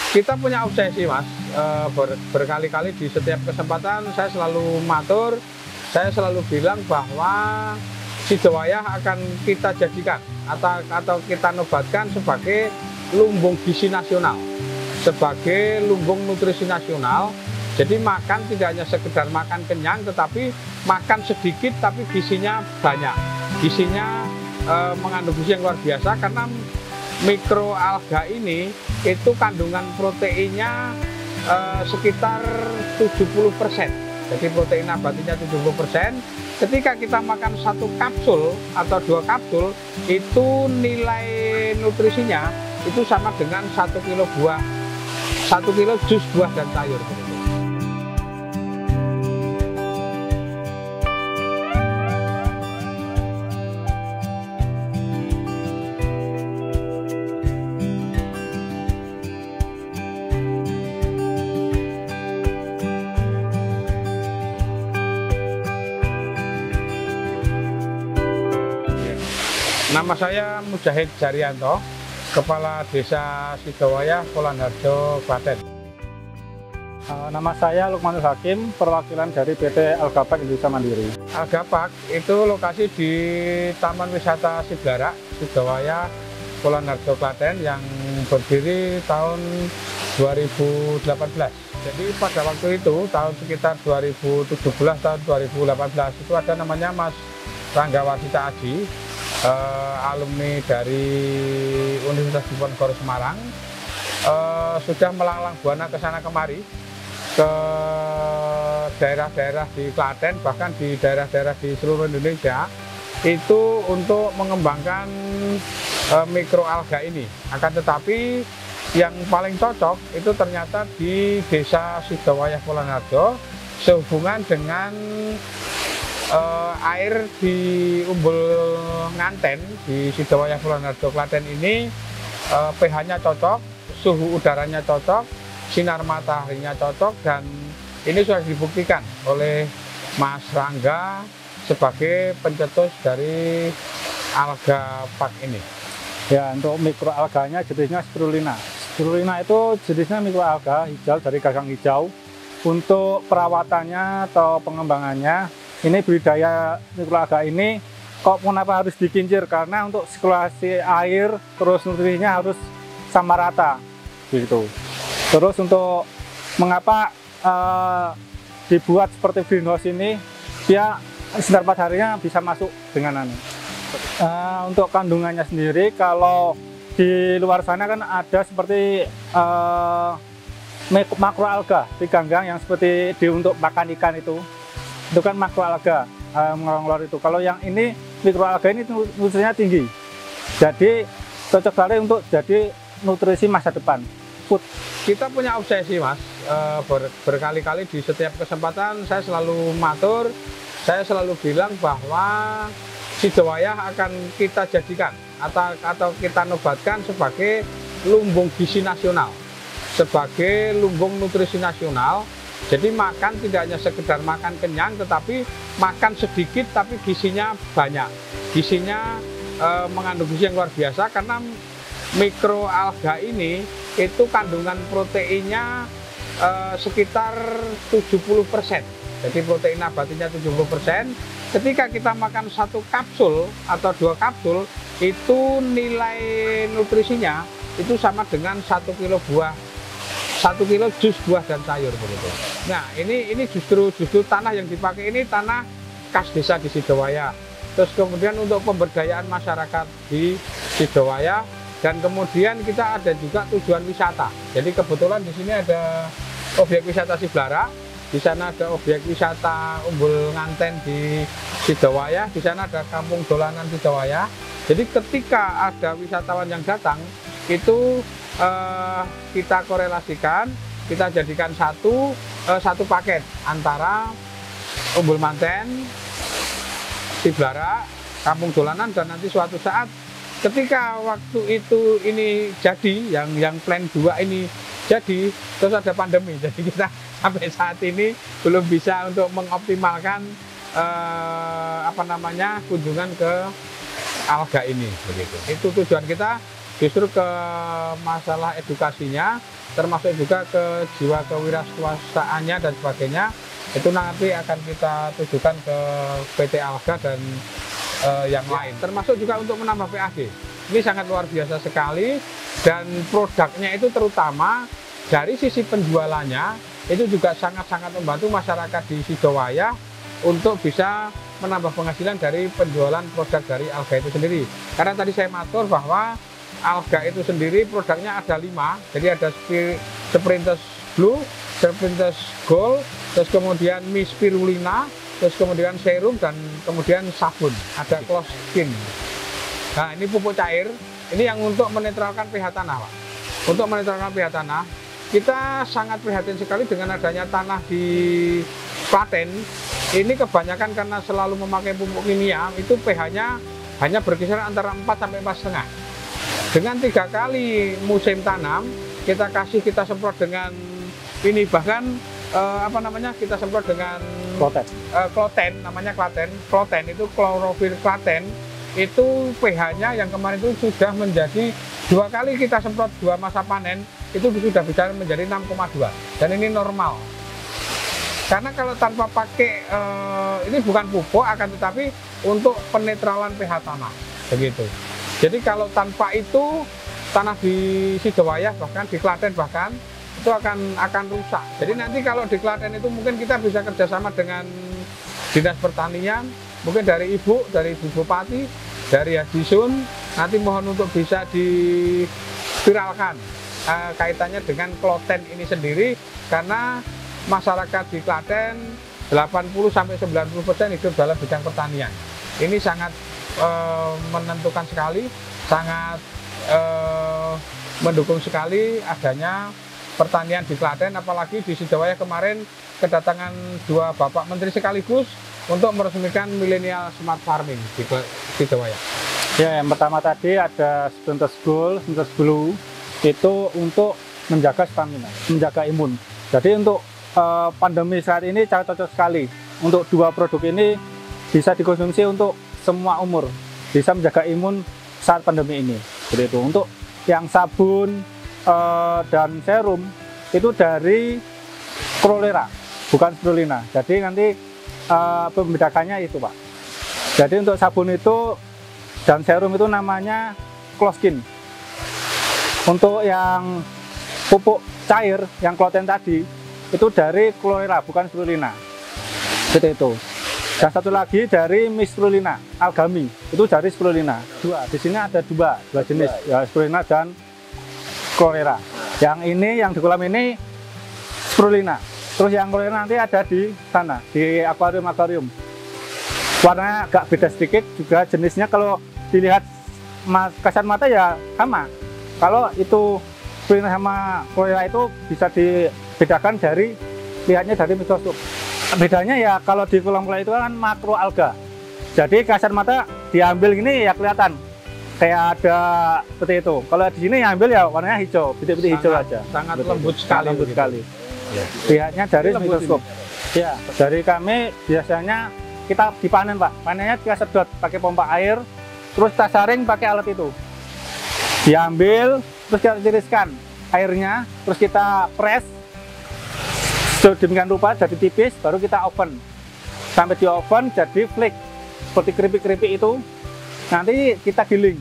Kita punya obsesi, Mas. Berkali-kali di setiap kesempatan saya selalu matur, saya selalu bilang bahwa Sidowayah akan kita jadikan atau kita nobatkan sebagai lumbung gizi nasional, sebagai lumbung nutrisi nasional. Jadi makan tidak hanya sekedar makan kenyang, tetapi makan sedikit tapi gizinya banyak. Gizinya mengandung gizi yang luar biasa karena mikroalga ini itu kandungan proteinnya sekitar 70%. Jadi protein nabatinya 70%. Ketika kita makan satu kapsul atau 2 kapsul, itu nilai nutrisinya itu sama dengan 1 kilo buah, 1 kilo jus buah dan sayur. Nama saya Mujahid Jarianto, Kepala Desa Sidowayah, Polanharjo, Klaten. Nama saya Lukmanul Hakim, perwakilan dari PT Algapak Indonesia Mandiri. Algapak itu lokasi di Taman Wisata Siblara, Sidowayah, Polanharjo, Klaten yang berdiri tahun 2018. Jadi pada waktu itu, tahun sekitar 2017, tahun 2018, itu ada namanya Mas Rangga Warsita Aji, alumni dari Universitas Diponegoro Semarang, sudah melanglang buana ke sana kemari, ke daerah-daerah di Klaten, bahkan di daerah-daerah di seluruh Indonesia, itu untuk mengembangkan mikroalga ini. Akan tetapi yang paling cocok itu ternyata di Desa Sidowayah Polanharjo, sehubungan dengan air di Umbul Nganten di Sidowayah Polanharjo Klaten ini pH-nya cocok, suhu udaranya cocok, sinar mataharinya cocok, dan ini sudah dibuktikan oleh Mas Rangga sebagai pencetus dari alga pak ini. Ya, untuk mikroalganya jenisnya spirulina. Spirulina itu jenisnya mikroalga hijau dari gagang hijau. Untuk perawatannya atau pengembangannya, ini budidaya mikroalga ini kok kenapa harus dikincir, karena untuk sirkulasi air terus nutrisinya harus sama rata gitu. Terus untuk mengapa dibuat seperti greenhouse ini, dia sinar mataharinya bisa masuk dengan untuk kandungannya sendiri, kalau di luar sana kan ada seperti makroalga di ganggang yang seperti untuk makan ikan itu kan makroalga mengeluar itu. Kalau yang ini mikroalga ini nutrisinya tinggi, jadi cocok sekali untuk jadi nutrisi masa depan. Food. Kita punya obsesi, Mas. Berkali-kali di setiap kesempatan saya selalu matur, saya selalu bilang bahwa Sidowayah akan kita jadikan atau kita nobatkan sebagai lumbung gizi nasional, sebagai lumbung nutrisi nasional. Jadi makan tidak hanya sekedar makan kenyang, tetapi makan sedikit tapi gizinya banyak. Gizinya mengandung gizi yang luar biasa karena mikroalga ini itu kandungan proteinnya sekitar 70%. Jadi protein nabatinya 70%. Ketika kita makan satu kapsul atau 2 kapsul, itu nilai nutrisinya itu sama dengan 1 kilo buah, 1 kilo jus buah dan sayur begitu. Nah, ini justru tanah yang dipakai ini tanah khas desa di Sidowayah. Terus kemudian untuk pemberdayaan masyarakat di Sidowayah, dan kemudian kita ada juga tujuan wisata. Jadi kebetulan di sini ada objek wisata Siblara, di sana ada objek wisata Umbul Nganten di Sidowayah, di sana ada kampung dolanan Sidowayah. Jadi ketika ada wisatawan yang datang, itu kita korelasikan, kita jadikan satu paket antara Umbul Nganten, Siblara, kampung dolanan, dan nanti suatu saat ketika waktu itu ini jadi, yang plan 2 ini jadi, terus ada pandemi, jadi kita sampai saat ini belum bisa untuk mengoptimalkan kunjungan ke alga ini begitu. Itu tujuan kita justru ke masalah edukasinya, termasuk juga ke jiwa kewirausahaannya dan sebagainya, itu nanti akan kita tujukan ke PT Alga dan yang lain, termasuk juga untuk menambah PAD. Ini sangat luar biasa sekali, dan produknya itu terutama dari sisi penjualannya itu juga sangat-sangat membantu masyarakat di Sidowayah untuk bisa menambah penghasilan dari penjualan produk dari Alga itu sendiri. Karena tadi saya matur bahwa Alga itu sendiri produknya ada 5, jadi ada Sprintus Blue, Sprintus Gold, terus kemudian mie spirulina, terus kemudian serum, dan kemudian sabun, ada close skin. Nah, ini pupuk cair, ini yang untuk menetralkan pH tanah, Pak. Untuk menetralkan pH tanah, kita sangat prihatin sekali dengan adanya tanah di Klaten. Ini kebanyakan karena selalu memakai pupuk kimia, itu pH-nya hanya berkisar antara 4 sampai 4,5. Dengan 3 kali musim tanam, kita semprot dengan ini, bahkan kita semprot dengan kloten, namanya kloten itu klorofil klaten, itu pH-nya yang kemarin itu sudah menjadi 2 kali kita semprot 2 masa panen, itu sudah bisa menjadi 6,2, dan ini normal. Karena kalau tanpa pakai ini bukan pupuk, akan tetapi untuk penetralan pH tanah, begitu. Jadi kalau tanpa itu tanah di Sidowayah, bahkan di Klaten bahkan, itu akan rusak. Jadi nanti kalau di Klaten itu mungkin kita bisa kerjasama dengan Dinas Pertanian, mungkin dari Ibu Bupati, dari Hadisun, nanti mohon untuk bisa diviralkan kaitannya dengan kloten ini sendiri, karena masyarakat di Klaten 80–90% hidup dalam bidang pertanian. Ini sangat menentukan sekali, sangat mendukung sekali adanya pertanian di Klaten, apalagi di Sidowayah kemarin kedatangan 2 Bapak Menteri sekaligus untuk meresmikan Millennial Smart Farming di Sidowayah. Ya, yang pertama tadi ada Sprintus Gold, Sprintus Blue, itu untuk menjaga stamina, menjaga imun. Jadi untuk pandemi saat ini sangat cocok sekali. Untuk 2 produk ini bisa dikonsumsi untuk semua umur, bisa menjaga imun saat pandemi ini. Jadi itu untuk yang sabun dan serum itu dari Chlorella, bukan spirulina. Jadi nanti pembedakannya itu, Pak. Jadi untuk sabun itu dan serum itu namanya close skin. Untuk yang pupuk cair, yang kloten tadi, itu dari Chlorella, bukan spirulina. Seperti itu. Dan satu lagi dari mie spirulina, algami, itu dari spirulina. 2. Di sini ada 2 jenis, ya, spirulina dan Chlorella. Yang ini, yang di kolam ini spirulina. Terus yang Chlorella nanti ada di sana, di akuarium. Warnanya agak beda sedikit, juga jenisnya kalau dilihat kasat mata ya sama. Kalau itu spirulina sama Chlorella itu bisa dibedakan dari lihatnya dari mikroskop. Bedanya ya kalau di kolam-kolam itu kan makro alga. Jadi kasat mata diambil gini ya kelihatan kayak ada seperti itu. Kalau di sini ambil ya warnanya hijau, bintik-bintik hijau aja. Sangat lembut sekali. Lembut sekali. Lihatnya dari mikroskop. Ya, dari kami biasanya kita dipanen, Pak. Panennya kita sedot pakai pompa air, terus kita saring pakai alat itu. Diambil, terus kita tiriskan airnya, terus kita press sedemikian rupa jadi tipis, baru kita oven. Sampai di oven jadi flake, seperti keripik-keripik itu. Nanti kita giling,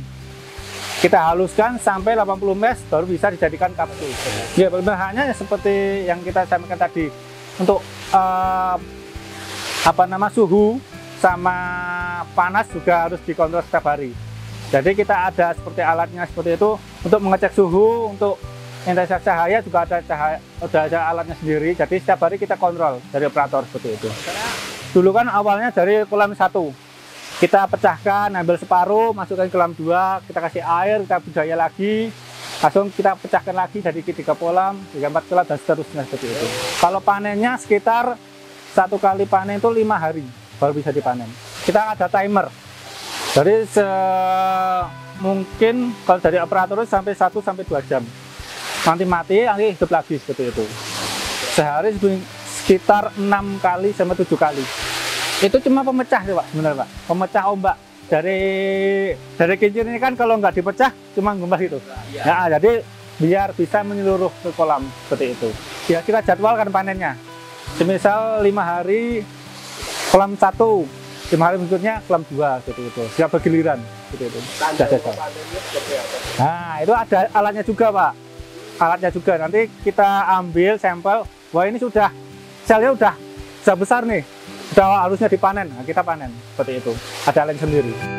kita haluskan sampai 80 mesh, baru bisa dijadikan kapsul. Ya, bahannya seperti yang kita sampaikan tadi. Untuk suhu sama panas juga harus dikontrol setiap hari. Jadi kita ada seperti alatnya seperti itu untuk mengecek suhu, untuk intensitas cahaya juga ada alatnya sendiri. Jadi setiap hari kita kontrol dari operator seperti itu. Dulu kan awalnya dari kolam 1, kita pecahkan, ambil separuh, masukkan ke kolam 2, kita kasih air, kita budaya lagi, langsung kita pecahkan lagi jadi 3 kolam, 4 kolam, dan seterusnya seperti itu. Kalau panennya sekitar 1 kali panen itu 5 hari baru bisa dipanen. Kita ada timer. Jadi mungkin kalau dari operator sampai 1–2 jam. Nanti mati, nanti hidup lagi seperti itu. Sehari sekitar 6 kali sampai 7 kali. Itu cuma pemecah sih, Pak, sebenarnya, Pak. Pemecah ombak. dari kincir ini kan kalau nggak dipecah cuma gembas itu. Nah, jadi biar bisa menyeluruh ke kolam seperti itu. Ya kita jadwalkan panennya. Semisal 5 hari kolam 1, 5 hari berikutnya kolam 2 seperti itu. Siap bergiliran seperti itu. Nah, itu ada alatnya juga, Pak. Alatnya juga nanti kita ambil sampel. Wah, ini sudah selnya udah besar nih. Sudah harusnya dipanen. Nah, kita panen seperti itu. Ada alat sendiri.